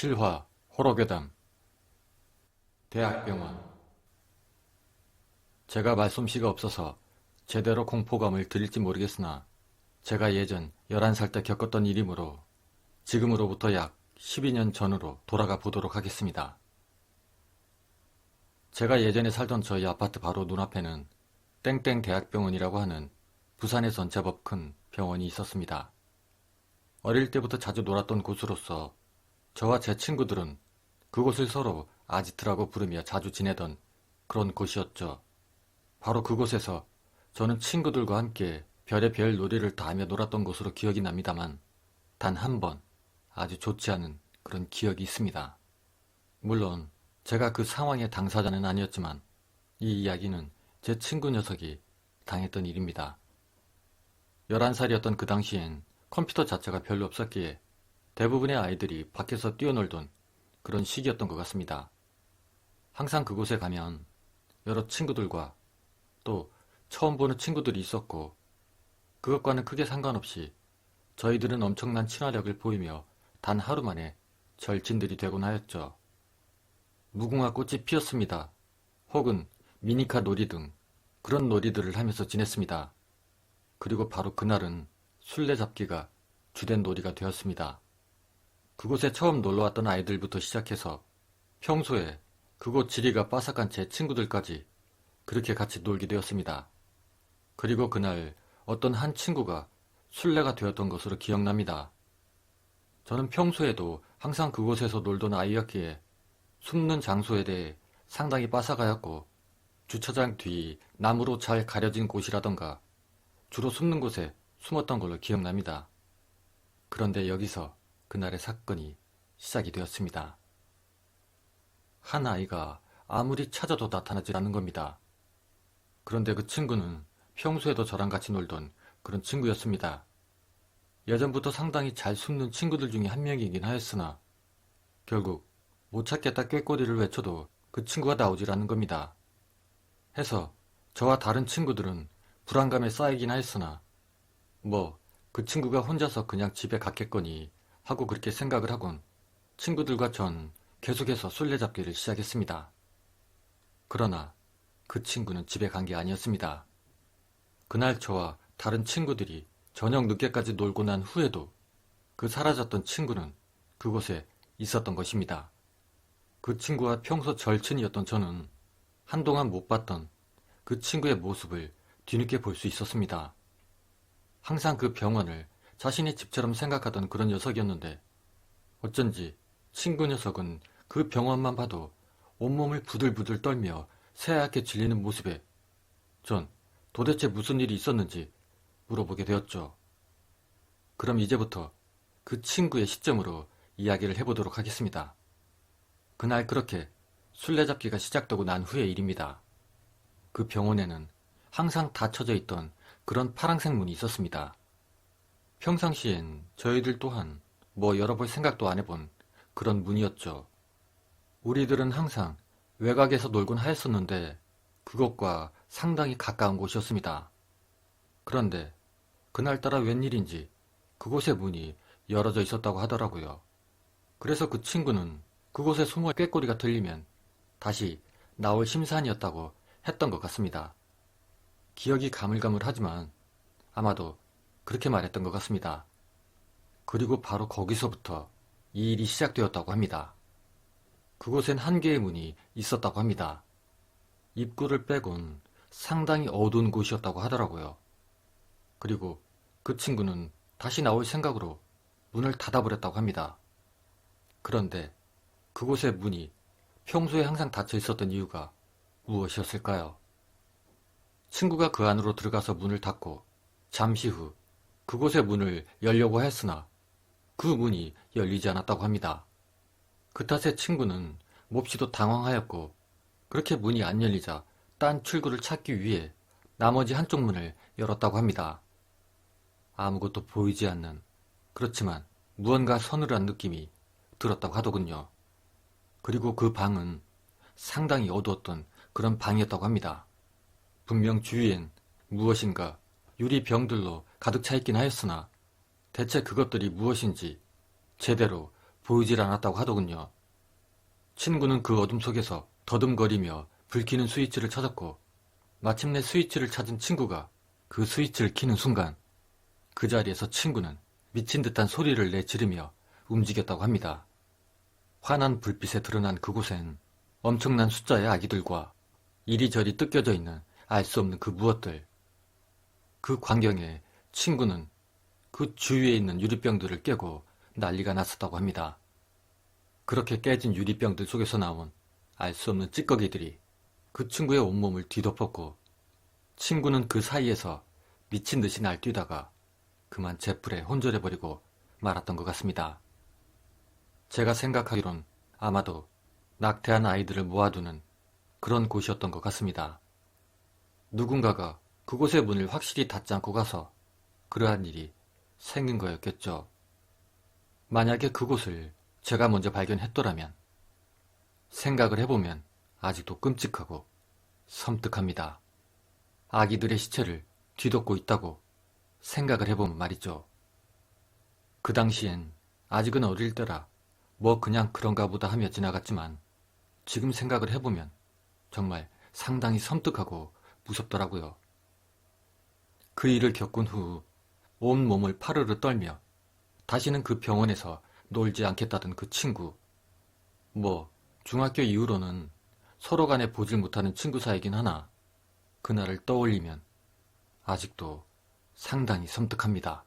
실화, 호러괴담, 대학병원. 제가 말솜씨가 없어서 제대로 공포감을 드릴지 모르겠으나 제가 예전 11살 때 겪었던 일이므로 지금으로부터 약 12년 전으로 돌아가 보도록 하겠습니다. 제가 예전에 살던 저희 아파트 바로 눈앞에는 땡땡 대학병원이라고 하는 부산에선 제법 큰 병원이 있었습니다. 어릴 때부터 자주 놀았던 곳으로서 저와 제 친구들은 그곳을 서로 아지트라고 부르며 자주 지내던 그런 곳이었죠. 바로 그곳에서 저는 친구들과 함께 별의별 놀이를 다 하며 놀았던 것으로 기억이 납니다만 단 한 번 아주 좋지 않은 그런 기억이 있습니다. 물론 제가 그 상황의 당사자는 아니었지만 이 이야기는 제 친구 녀석이 당했던 일입니다. 11살이었던 그 당시엔 컴퓨터 자체가 별로 없었기에 대부분의 아이들이 밖에서 뛰어놀던 그런 시기였던 것 같습니다. 항상 그곳에 가면 여러 친구들과 또 처음 보는 친구들이 있었고 그것과는 크게 상관없이 저희들은 엄청난 친화력을 보이며 단 하루 만에 절친들이 되곤 하였죠. 무궁화 꽃이 피었습니다. 혹은 미니카 놀이 등 그런 놀이들을 하면서 지냈습니다. 그리고 바로 그날은 술래잡기가 주된 놀이가 되었습니다. 그곳에 처음 놀러왔던 아이들부터 시작해서 평소에 그곳 지리가 빠삭한 제 친구들까지 그렇게 같이 놀게 되었습니다. 그리고 그날 어떤 한 친구가 술래가 되었던 것으로 기억납니다. 저는 평소에도 항상 그곳에서 놀던 아이였기에 숨는 장소에 대해 상당히 빠삭하였고 주차장 뒤 나무로 잘 가려진 곳이라던가 주로 숨는 곳에 숨었던 걸로 기억납니다. 그런데 여기서 그날의 사건이 시작이 되었습니다. 한 아이가 아무리 찾아도 나타나질 않는 겁니다. 그런데 그 친구는 평소에도 저랑 같이 놀던 그런 친구였습니다. 예전부터 상당히 잘 숨는 친구들 중에 한 명이긴 하였으나 결국 못 찾겠다 꾀꼬리를 외쳐도 그 친구가 나오질 않는 겁니다. 해서 저와 다른 친구들은 불안감에 쌓이긴 하였으나 그 친구가 혼자서 그냥 집에 갔겠거니 하고 그렇게 생각을 하곤 친구들과 전 계속해서 술래잡기를 시작했습니다. 그러나 그 친구는 집에 간 게 아니었습니다. 그날 저와 다른 친구들이 저녁 늦게까지 놀고 난 후에도 그 사라졌던 친구는 그곳에 있었던 것입니다. 그 친구와 평소 절친이었던 저는 한동안 못 봤던 그 친구의 모습을 뒤늦게 볼 수 있었습니다. 항상 그 병원을 자신의 집처럼 생각하던 그런 녀석이었는데 어쩐지 친구 녀석은 그 병원만 봐도 온몸을 부들부들 떨며 새하얗게 질리는 모습에 전 도대체 무슨 일이 있었는지 물어보게 되었죠. 그럼 이제부터 그 친구의 시점으로 이야기를 해보도록 하겠습니다. 그날 그렇게 술래잡기가 시작되고 난 후의 일입니다. 그 병원에는 항상 닫혀져 있던 그런 파란색 문이 있었습니다. 평상시엔 저희들 또한 열어볼 생각도 안 해본 그런 문이었죠. 우리들은 항상 외곽에서 놀곤 하였었는데 그것과 상당히 가까운 곳이었습니다. 그런데 그날따라 웬일인지 그곳의 문이 열어져 있었다고 하더라고요. 그래서 그 친구는 그곳에 숨어 꾀꼬리가 들리면 다시 나올 심산이었다고 했던 것 같습니다. 기억이 가물가물하지만 아마도 그렇게 말했던 것 같습니다. 그리고 바로 거기서부터 이 일이 시작되었다고 합니다. 그곳엔 한 개의 문이 있었다고 합니다. 입구를 빼곤 상당히 어두운 곳이었다고 하더라고요. 그리고 그 친구는 다시 나올 생각으로 문을 닫아버렸다고 합니다. 그런데 그곳의 문이 평소에 항상 닫혀 있었던 이유가 무엇이었을까요? 친구가 그 안으로 들어가서 문을 닫고 잠시 후 그곳의 문을 열려고 했으나 그 문이 열리지 않았다고 합니다. 그 탓에 친구는 몹시도 당황하였고 그렇게 문이 안 열리자 딴 출구를 찾기 위해 나머지 한쪽 문을 열었다고 합니다. 아무것도 보이지 않는 그렇지만 무언가 서늘한 느낌이 들었다고 하더군요. 그리고 그 방은 상당히 어두웠던 그런 방이었다고 합니다. 분명 주위엔 무엇인가 유리병들로 가득 차 있긴 하였으나 대체 그것들이 무엇인지 제대로 보이질 않았다고 하더군요. 친구는 그 어둠 속에서 더듬거리며 불 켜는 스위치를 찾았고 마침내 스위치를 찾은 친구가 그 스위치를 켜는 순간 그 자리에서 친구는 미친 듯한 소리를 내지르며 움직였다고 합니다. 환한 불빛에 드러난 그곳엔 엄청난 숫자의 아기들과 이리저리 뜯겨져 있는 알 수 없는 그 무엇들. 그 광경에 친구는 그 주위에 있는 유리병들을 깨고 난리가 났었다고 합니다. 그렇게 깨진 유리병들 속에서 나온 알 수 없는 찌꺼기들이 그 친구의 온몸을 뒤덮었고 친구는 그 사이에서 미친 듯이 날뛰다가 그만 재풀에 혼절해버리고 말았던 것 같습니다. 제가 생각하기론 아마도 낙태한 아이들을 모아두는 그런 곳이었던 것 같습니다. 누군가가 그곳의 문을 확실히 닫지 않고 가서 그러한 일이 생긴 거였겠죠. 만약에 그곳을 제가 먼저 발견했더라면 생각을 해보면 아직도 끔찍하고 섬뜩합니다. 아기들의 시체를 뒤덮고 있다고 생각을 해보면 말이죠. 그 당시엔 아직은 어릴 때라 뭐 그냥 그런가 보다 하며 지나갔지만 지금 생각을 해보면 정말 상당히 섬뜩하고 무섭더라고요. 그 일을 겪은 후 온몸을 파르르 떨며 다시는 그 병원에서 놀지 않겠다던 그 친구. 뭐 중학교 이후로는 서로 간에 보질 못하는 친구 사이긴 하나 그날을 떠올리면 아직도 상당히 섬뜩합니다.